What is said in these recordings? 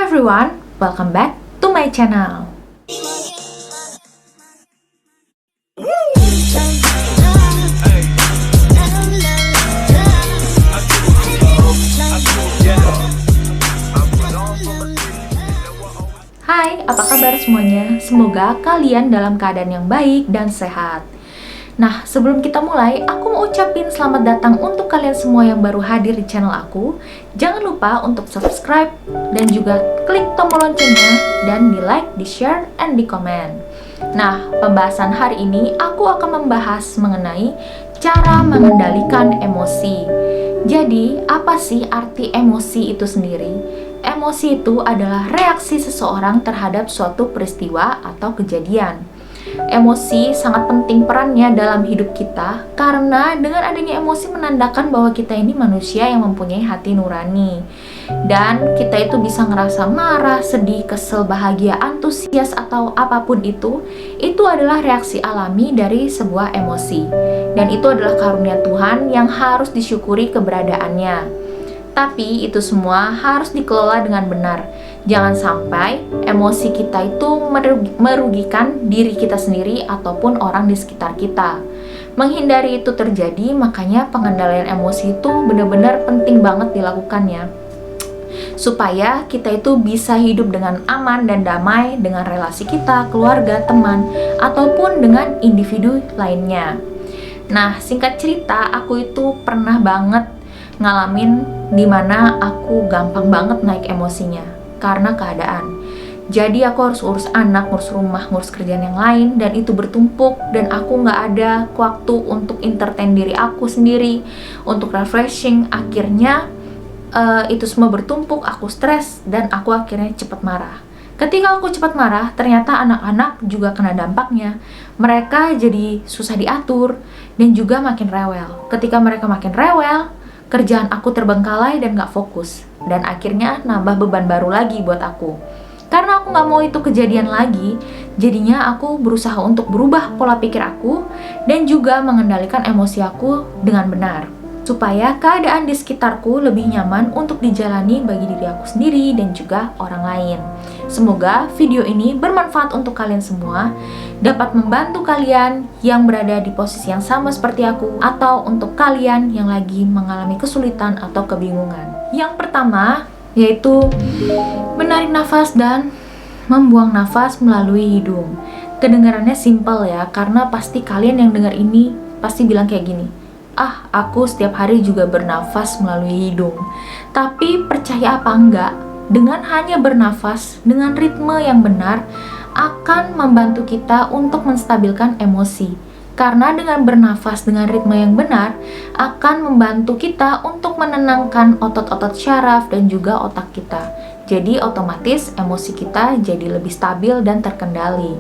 everyone, welcome back to my channel. Hai, apa kabar semuanya? Semoga kalian dalam keadaan yang baik dan sehat. Nah, sebelum kita mulai, aku mau ucapin selamat datang untuk kalian semua yang baru hadir di channel aku. Jangan lupa untuk subscribe dan juga klik tombol loncengnya dan di like, di share, and di komen. Nah, pembahasan hari ini aku akan membahas mengenai cara mengendalikan emosi. Jadi, apa sih arti emosi itu sendiri? Emosi itu adalah reaksi seseorang terhadap suatu peristiwa atau kejadian. Emosi sangat penting perannya dalam hidup kita karena dengan adanya emosi menandakan bahwa kita ini manusia yang mempunyai hati nurani. Dan kita itu bisa ngerasa marah, sedih, kesel, bahagia, antusias, atau apapun itu adalah reaksi alami dari sebuah emosi. Dan itu adalah karunia Tuhan yang harus disyukuri keberadaannya. Tapi itu semua harus dikelola dengan benar. Jangan sampai emosi kita itu merugikan diri kita sendiri ataupun orang di sekitar kita. Menghindari itu terjadi, makanya pengendalian emosi itu benar-benar penting banget dilakukannya. Supaya kita itu bisa hidup dengan aman dan damai dengan relasi kita, keluarga, teman, ataupun dengan individu lainnya. Nah, singkat cerita, aku itu pernah banget ngalamin dimana aku gampang banget naik emosinya karena keadaan. Jadi aku harus urus anak, ngurus rumah, ngurus kerjaan yang lain, dan itu bertumpuk dan aku nggak ada waktu untuk entertain diri aku sendiri, untuk refreshing. Akhirnya itu semua bertumpuk, aku stres dan aku akhirnya cepat marah. Ketika aku cepat marah, ternyata anak-anak juga kena dampaknya. Mereka jadi susah diatur dan juga makin rewel. Ketika mereka makin rewel, kerjaan aku terbengkalai dan gak fokus. Dan akhirnya nambah beban baru lagi buat aku. Karena aku gak mau itu kejadian lagi, jadinya aku berusaha untuk berubah pola pikir aku dan juga mengendalikan emosi aku dengan benar. Supaya keadaan di sekitarku lebih nyaman untuk dijalani bagi diri aku sendiri dan juga orang lain. Semoga video ini bermanfaat untuk kalian semua, dapat membantu kalian yang berada di posisi yang sama seperti aku, atau untuk kalian yang lagi mengalami kesulitan atau kebingungan. Yang pertama, yaitu menarik nafas dan membuang nafas melalui hidung. Kedengarannya simple ya, karena pasti kalian yang dengar ini pasti bilang kayak gini, "Ah, aku setiap hari juga bernafas melalui hidung." Tapi percaya apa enggak, dengan hanya bernafas dengan ritme yang benar akan membantu kita untuk menstabilkan emosi. Karena dengan bernafas dengan ritme yang benar akan membantu kita untuk menenangkan otot-otot syaraf dan juga otak kita. Jadi otomatis emosi kita jadi lebih stabil dan terkendali.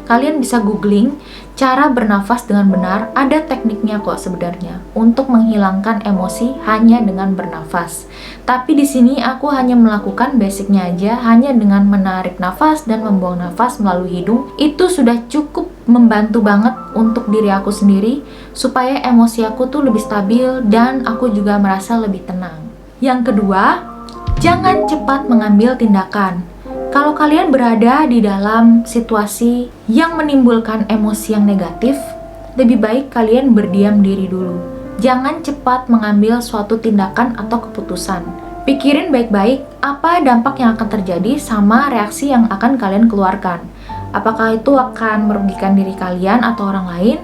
Kalian bisa googling cara bernafas dengan benar, ada tekniknya kok sebenarnya untuk menghilangkan emosi hanya dengan bernafas. Tapi di sini aku hanya melakukan basicnya aja, hanya dengan menarik nafas dan membuang nafas melalui hidung. Itu sudah cukup membantu banget untuk diri aku sendiri supaya emosi aku tuh lebih stabil dan aku juga merasa lebih tenang. Yang kedua, jangan cepat mengambil tindakan. Kalau kalian berada di dalam situasi yang menimbulkan emosi yang negatif, lebih baik kalian berdiam diri dulu. Jangan cepat mengambil suatu tindakan atau keputusan. Pikirin baik-baik apa dampak yang akan terjadi sama reaksi yang akan kalian keluarkan. Apakah itu akan merugikan diri kalian atau orang lain?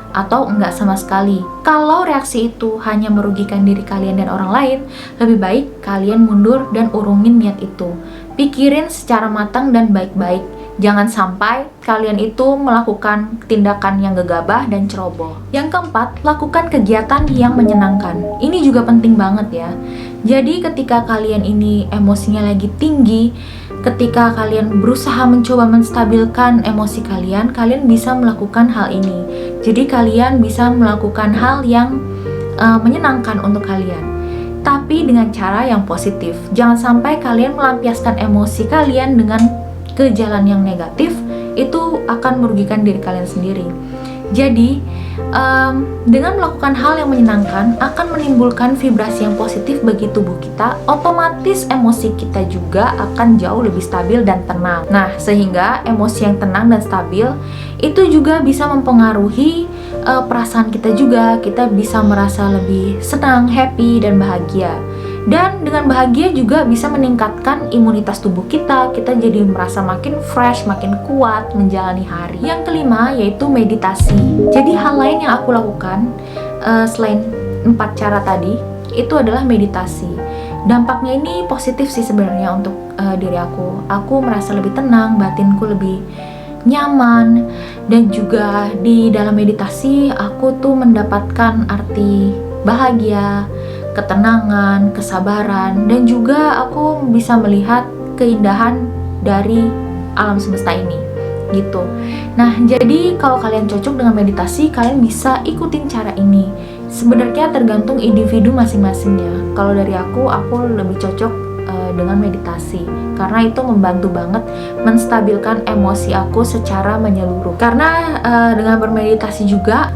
Atau enggak sama sekali. Kalau reaksi itu hanya merugikan diri kalian dan orang lain, lebih baik kalian mundur dan urungin niat itu. Pikirin secara matang dan baik-baik. Jangan sampai kalian itu melakukan tindakan yang gegabah dan ceroboh. Yang keempat, lakukan kegiatan yang menyenangkan. Ini juga penting banget ya. Jadi ketika kalian ini emosinya lagi tinggi, ketika kalian berusaha mencoba menstabilkan emosi kalian, kalian bisa melakukan hal ini. Jadi kalian bisa melakukan hal yang menyenangkan untuk kalian. Tapi dengan cara yang positif. Jangan sampai kalian melampiaskan emosi kalian dengan ke jalan yang negatif, itu akan merugikan diri kalian sendiri. Jadi, dengan melakukan hal yang menyenangkan akan menimbulkan vibrasi yang positif bagi tubuh kita, otomatis emosi kita juga akan jauh lebih stabil dan tenang. Nah, sehingga emosi yang tenang dan stabil itu juga bisa mempengaruhi perasaan kita juga. Kita bisa merasa lebih senang, happy, dan bahagia. Dan dengan bahagia juga bisa meningkatkan imunitas tubuh kita. Kita jadi merasa makin fresh, makin kuat menjalani hari. Yang kelima yaitu meditasi. Jadi hal lain yang aku lakukan selain 4 cara tadi itu adalah meditasi. Dampaknya ini positif sih sebenarnya untuk diri aku. Aku merasa lebih tenang, batinku lebih nyaman, dan juga di dalam meditasi aku tuh mendapatkan arti bahagia, ketenangan, kesabaran, dan juga aku bisa melihat keindahan dari alam semesta ini gitu. Nah, jadi kalau kalian cocok dengan meditasi, kalian bisa ikutin cara ini. Sebenarnya tergantung individu masing-masingnya. Kalau dari aku lebih cocok dengan meditasi karena itu membantu banget menstabilkan emosi aku secara menyeluruh. Karena dengan bermeditasi juga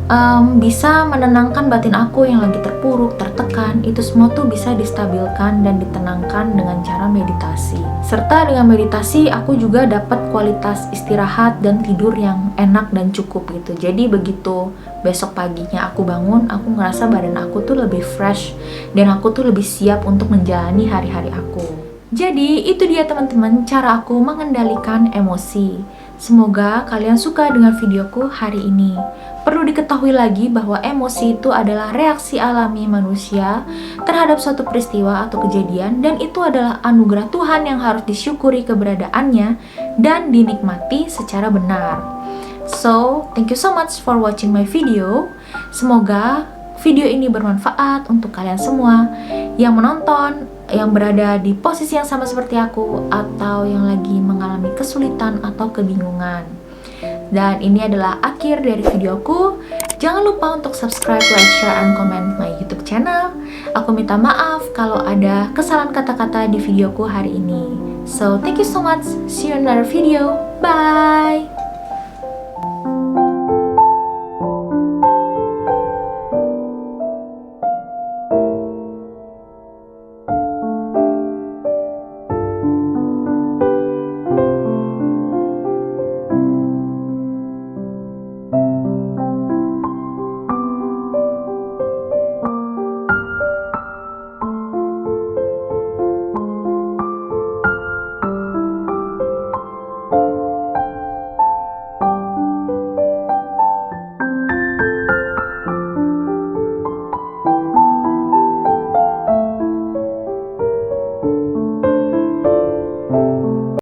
bisa menenangkan batin aku yang lagi terpuruk, tertekan. Itu semua tuh bisa distabilkan dan ditenangkan dengan cara meditasi. Serta dengan meditasi aku juga dapat kualitas istirahat dan tidur yang enak dan cukup gitu. Jadi begitu besok paginya aku bangun, aku ngerasa badan aku tuh lebih fresh dan aku tuh lebih siap untuk menjalani hari-hari aku. Jadi itu dia teman-teman cara aku mengendalikan emosi. Semoga kalian suka dengan videoku hari ini. Perlu diketahui lagi bahwa emosi itu adalah reaksi alami manusia terhadap suatu peristiwa atau kejadian, dan itu adalah anugerah Tuhan yang harus disyukuri keberadaannya dan dinikmati secara benar. So, thank you so much for watching my video. Semoga video ini bermanfaat untuk kalian semua yang menonton, yang berada di posisi yang sama seperti aku, atau yang lagi mengalami kesulitan atau kebingungan. Dan ini adalah akhir dari videoku. Jangan lupa untuk subscribe, like, share, and comment my YouTube channel. Aku minta maaf kalau ada kesalahan kata-kata di videoku hari ini. So, thank you so much. See you in another video. Bye!